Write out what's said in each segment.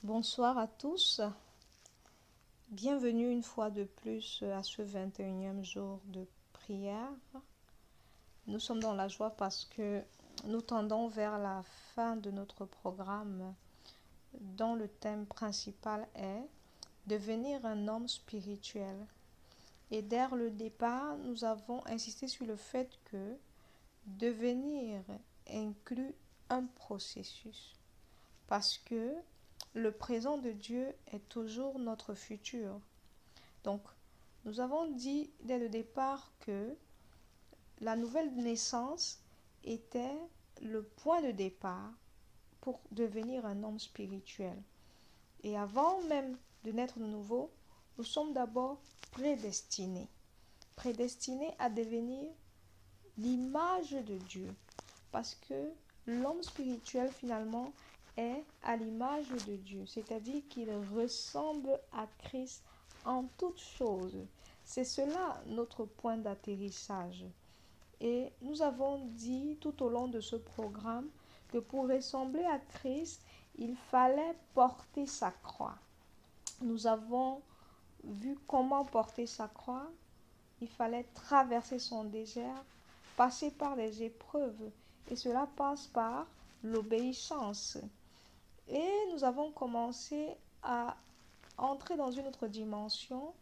Bonsoir à tous. Bienvenue une fois de plus à ce 21e jour de prière. Nous sommes dans la joie parce que nous tendons vers la fin de notre programme dont le thème principal est devenir un homme spirituel. Et dès le départ, nous avons insisté sur le fait que devenir inclut un processus parce que le présent de Dieu est toujours notre futur. Donc, nous avons dit dès le départ que la nouvelle naissance était le point de départ pour devenir un homme spirituel. Et avant même de naître de nouveau, nous sommes d'abord prédestinés. Prédestinés à devenir l'image de Dieu. Parce que l'homme spirituel, finalement, est à l'image de Dieu. C'est-à-dire qu'il ressemble à Christ en toutes choses. C'est cela notre point d'atterrissage. Et nous avons dit tout au long de ce programme que pour ressembler à Christ, il fallait porter sa croix. Nous avons vu comment porter sa croix. Il fallait traverser son désert, passer par les épreuves. Et cela passe par l'obéissance. Et nous avons commencé à entrer dans une autre dimension,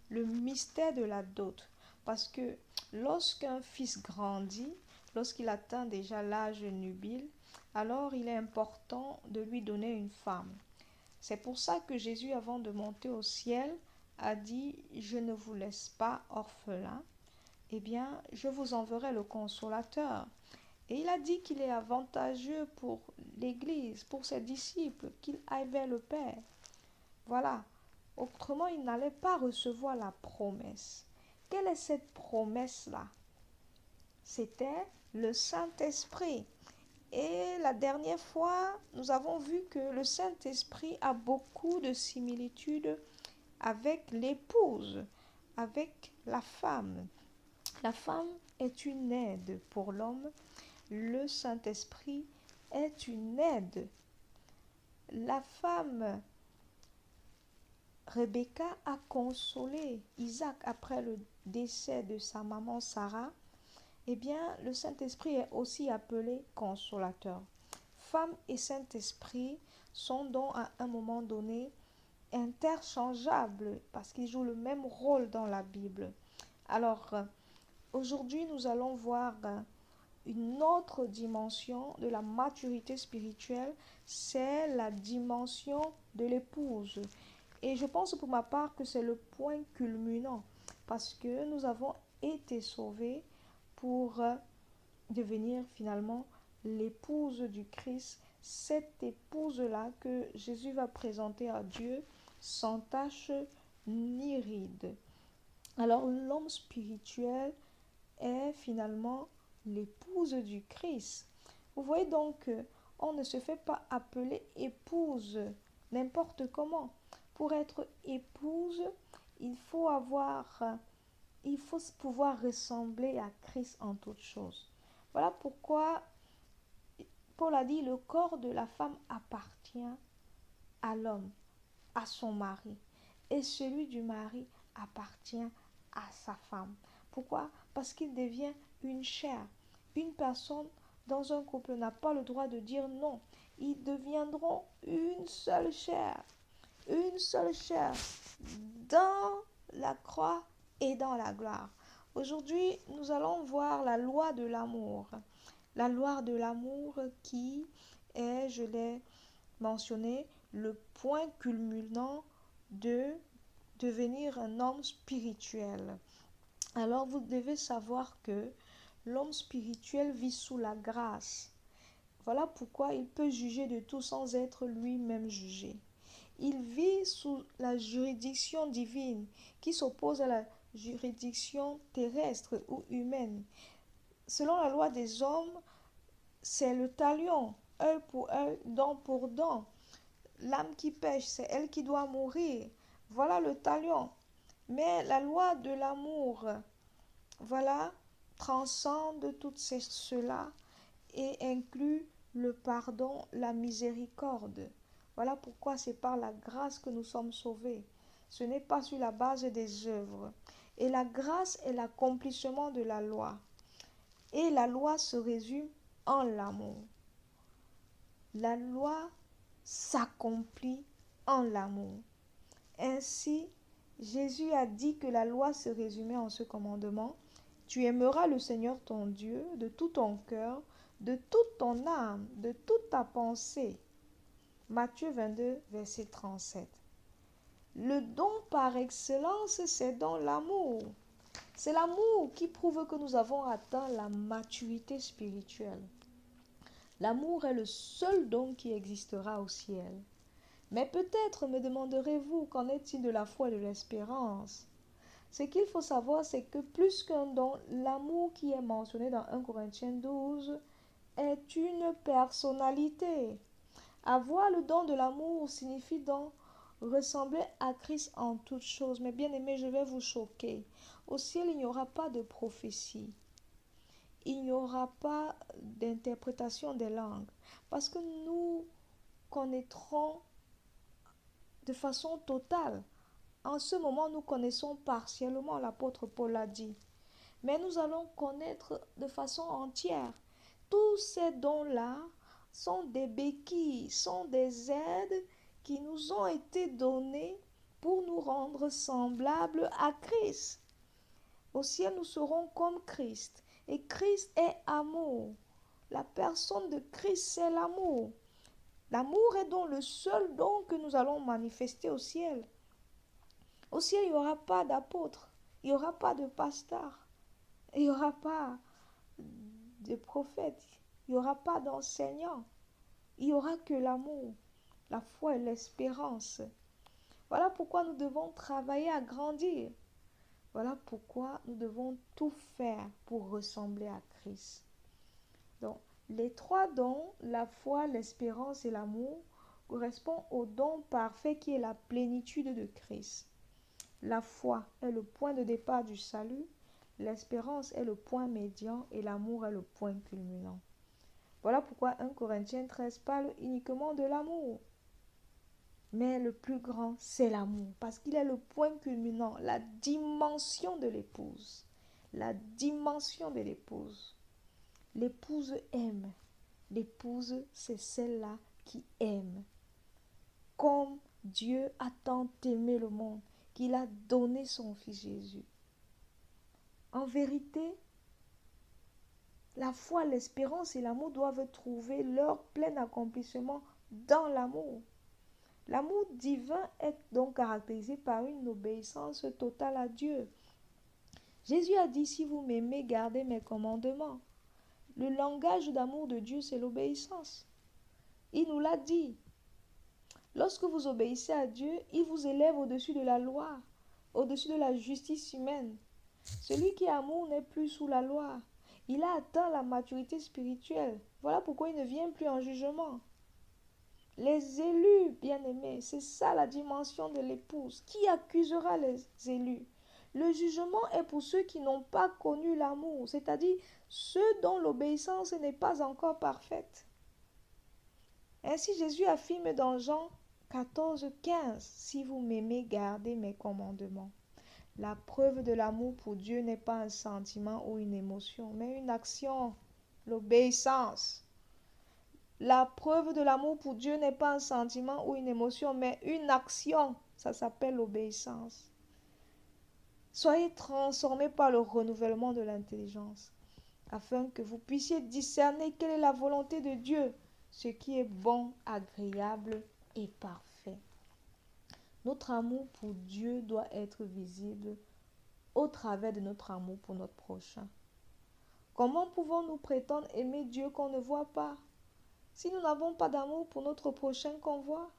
le mystère de la dot. Parce que lorsqu'un fils grandit, lorsqu'il atteint déjà l'âge nubile, alors il est important de lui donner une femme. C'est pour ça que Jésus, avant de monter au ciel, a dit « Je ne vous laisse pas orphelins, eh bien, je vous enverrai le consolateur. » Et il a dit qu'il est avantageux pour l'Église, pour ses disciples, qu'il aille vers le Père. Voilà. Autrement, il n'allait pas recevoir la promesse. Quelle est cette promesse-là? C'était le Saint-Esprit. Et la dernière fois, nous avons vu que le Saint-Esprit a beaucoup de similitudes avec l'épouse, avec la femme. La femme est une aide pour l'homme. Le Saint-Esprit est une aide. La femme, Rebecca, a consolé Isaac après le décès de sa maman Sarah. Eh bien, le Saint-Esprit est aussi appelé consolateur. Femme et Saint-Esprit sont donc à un moment donné interchangeables parce qu'ils jouent le même rôle dans la Bible. Alors, aujourd'hui, nous allons voir une autre dimension de la maturité spirituelle, c'est la dimension de l'épouse. Et je pense pour ma part que c'est le point culminant parce que nous avons été sauvés pour devenir finalement l'épouse du Christ, cette épouse-là que Jésus va présenter à Dieu sans tache ni ride. Alors l'homme spirituel est finalement l'épouse du Christ. Vous voyez donc on ne se fait pas appeler épouse n'importe comment. Pour être épouse, il faut pouvoir ressembler à Christ en toutes choses. Voilà pourquoi Paul a dit le corps de la femme appartient à l'homme, à son mari, et celui du mari appartient à sa femme. Pourquoi? Parce qu'il devient une chair. Une personne dans un couple n'a pas le droit de dire non. Ils deviendront une seule chair. Une seule chair dans la croix et dans la gloire. Aujourd'hui, nous allons voir la loi de l'amour. La loi de l'amour qui est, je l'ai mentionné, le point culminant de devenir un homme spirituel. Alors vous devez savoir que l'homme spirituel vit sous la grâce. Voilà pourquoi il peut juger de tout sans être lui-même jugé. Il vit sous la juridiction divine qui s'oppose à la juridiction terrestre ou humaine. Selon la loi des hommes, c'est le talion, œil pour œil, dent pour dent. L'âme qui pêche, c'est elle qui doit mourir. Voilà le talion. Mais la loi de l'amour, voilà, transcende tout cela et inclut le pardon, la miséricorde. Voilà pourquoi c'est par la grâce que nous sommes sauvés. Ce n'est pas sur la base des œuvres. Et la grâce est l'accomplissement de la loi. Et la loi se résume en l'amour. La loi s'accomplit en l'amour. Ainsi, Jésus a dit que la loi se résumait en ce commandement. Tu aimeras le Seigneur ton Dieu de tout ton cœur, de toute ton âme, de toute ta pensée. Matthieu 22, verset 37. Le don par excellence, c'est dans l'amour. C'est l'amour qui prouve que nous avons atteint la maturité spirituelle. L'amour est le seul don qui existera au ciel. Mais peut-être me demanderez-vous, qu'en est-il de la foi et de l'espérance? Ce qu'il faut savoir, c'est que plus qu'un don, l'amour qui est mentionné dans 1 Corinthiens 12 est une personnalité. Avoir le don de l'amour signifie donc ressembler à Christ en toutes choses. Mais bien aimés, je vais vous choquer. Au ciel, il n'y aura pas de prophétie. Il n'y aura pas d'interprétation des langues. Parce que nous connaîtrons de façon totale. En ce moment, nous connaissons partiellement, l'apôtre Paul l'a dit. Mais nous allons connaître de façon entière. Tous ces dons-là sont des béquilles, sont des aides qui nous ont été données pour nous rendre semblables à Christ. Au ciel, nous serons comme Christ. Et Christ est amour. La personne de Christ, c'est l'amour. L'amour est donc le seul don que nous allons manifester au ciel. Au ciel, il n'y aura pas d'apôtres, il n'y aura pas de pasteurs, il n'y aura pas de prophètes, il n'y aura pas d'enseignants. Il n'y aura que l'amour, la foi et l'espérance. Voilà pourquoi nous devons travailler à grandir. Voilà pourquoi nous devons tout faire pour ressembler à Christ. Donc, les trois dons, la foi, l'espérance et l'amour, correspondent au don parfait qui est la plénitude de Christ. La foi est le point de départ du salut, l'espérance est le point médian et l'amour est le point culminant. Voilà pourquoi 1 Corinthiens 13 parle uniquement de l'amour. Mais le plus grand, c'est l'amour, parce qu'il est le point culminant, la dimension de l'épouse. La dimension de l'épouse. L'épouse aime. L'épouse, c'est celle-là qui aime. Comme Dieu a tant aimé le monde, qu'il a donné son Fils Jésus. En vérité, la foi, l'espérance et l'amour doivent trouver leur plein accomplissement dans l'amour. L'amour divin est donc caractérisé par une obéissance totale à Dieu. Jésus a dit, si vous m'aimez, gardez mes commandements. Le langage d'amour de Dieu, c'est l'obéissance. Il nous l'a dit. Lorsque vous obéissez à Dieu, il vous élève au-dessus de la loi, au-dessus de la justice humaine. Celui qui est amour n'est plus sous la loi. Il a atteint la maturité spirituelle. Voilà pourquoi il ne vient plus en jugement. Les élus, bien-aimés, c'est ça la dimension de l'épouse. Qui accusera les élus? Le jugement est pour ceux qui n'ont pas connu l'amour, c'est-à-dire ceux dont l'obéissance n'est pas encore parfaite. Ainsi Jésus affirme dans Jean 14, 15, « Si vous m'aimez, gardez mes commandements. » La preuve de l'amour pour Dieu n'est pas un sentiment ou une émotion, mais une action, l'obéissance. La preuve de l'amour pour Dieu n'est pas un sentiment ou une émotion, mais une action. Ça s'appelle l'obéissance. Soyez transformés par le renouvellement de l'intelligence, afin que vous puissiez discerner quelle est la volonté de Dieu, ce qui est bon, agréable et parfait. Notre amour pour Dieu doit être visible au travers de notre amour pour notre prochain. Comment pouvons-nous prétendre aimer Dieu qu'on ne voit pas, si nous n'avons pas d'amour pour notre prochain qu'on voit?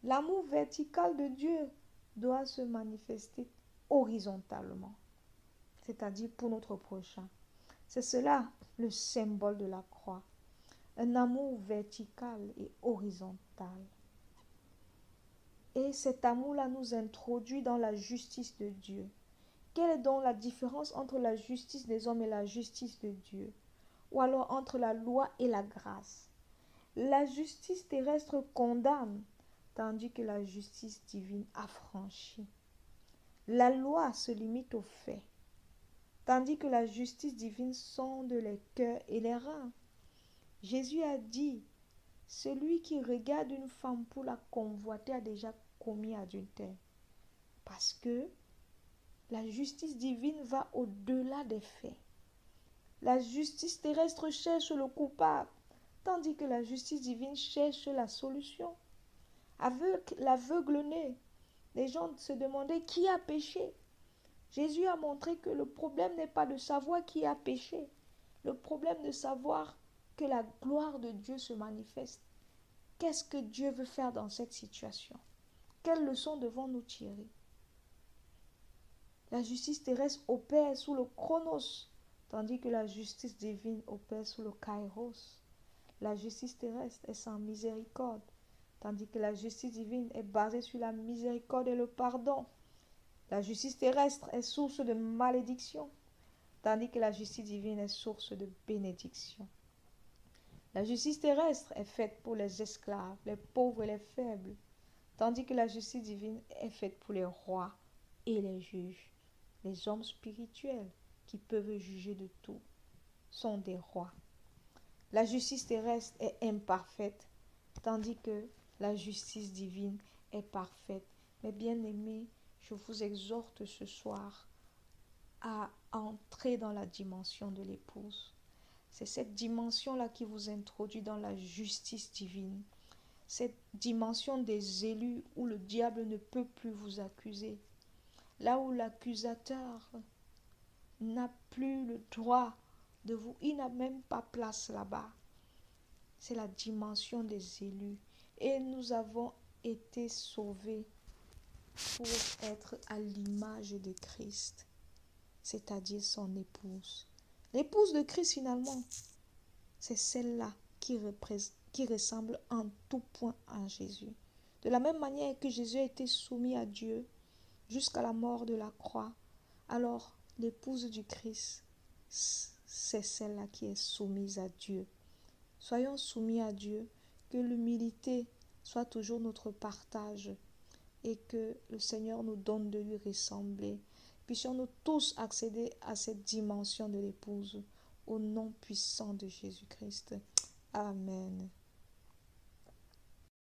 L'amour vertical de Dieu doit se manifester horizontalement, c'est-à-dire pour notre prochain. C'est cela le symbole de la croix. Un amour vertical et horizontal. Et cet amour-là nous introduit dans la justice de Dieu. Quelle est donc la différence entre la justice des hommes et la justice de Dieu? Ou alors entre la loi et la grâce? La justice terrestre condamne, tandis que la justice divine affranchit. La loi se limite aux faits, tandis que la justice divine sonde les cœurs et les reins. Jésus a dit, celui qui regarde une femme pour la convoiter a déjà commis adultère. Parce que la justice divine va au-delà des faits. La justice terrestre cherche le coupable, tandis que la justice divine cherche la solution. Avec l'aveugle-né, les gens se demandaient qui a péché. Jésus a montré que le problème n'est pas de savoir qui a péché. Le problème de savoir que la gloire de Dieu se manifeste. Qu'est-ce que Dieu veut faire dans cette situation? Quelles leçons devons-nous tirer? La justice terrestre opère sous le chronos, tandis que la justice divine opère sous le kairos. La justice terrestre est sans miséricorde, tandis que la justice divine est basée sur la miséricorde et le pardon. La justice terrestre est source de malédiction, tandis que la justice divine est source de bénédiction. La justice terrestre est faite pour les esclaves, les pauvres et les faibles, tandis que la justice divine est faite pour les rois et les juges. Les hommes spirituels qui peuvent juger de tout sont des rois. La justice terrestre est imparfaite, tandis que la justice divine est parfaite. Mes bien-aimés, je vous exhorte ce soir à entrer dans la dimension de l'épouse. C'est cette dimension-là qui vous introduit dans la justice divine. Cette dimension des élus où le diable ne peut plus vous accuser. Là où l'accusateur n'a plus le droit de vous, il n'a même pas place là-bas. C'est la dimension des élus. Et nous avons été sauvés pour être à l'image de Christ, c'est-à-dire son épouse. L'épouse de Christ, finalement, c'est celle-là qui ressemble en tout point à Jésus. De la même manière que Jésus a été soumis à Dieu jusqu'à la mort de la croix, alors l'épouse du Christ, c'est celle-là qui est soumise à Dieu. Soyons soumis à Dieu, que l'humilité soit toujours notre partage et que le Seigneur nous donne de lui ressembler. Puissions-nous tous accéder à cette dimension de l'épouse au nom puissant de Jésus-Christ. Amen.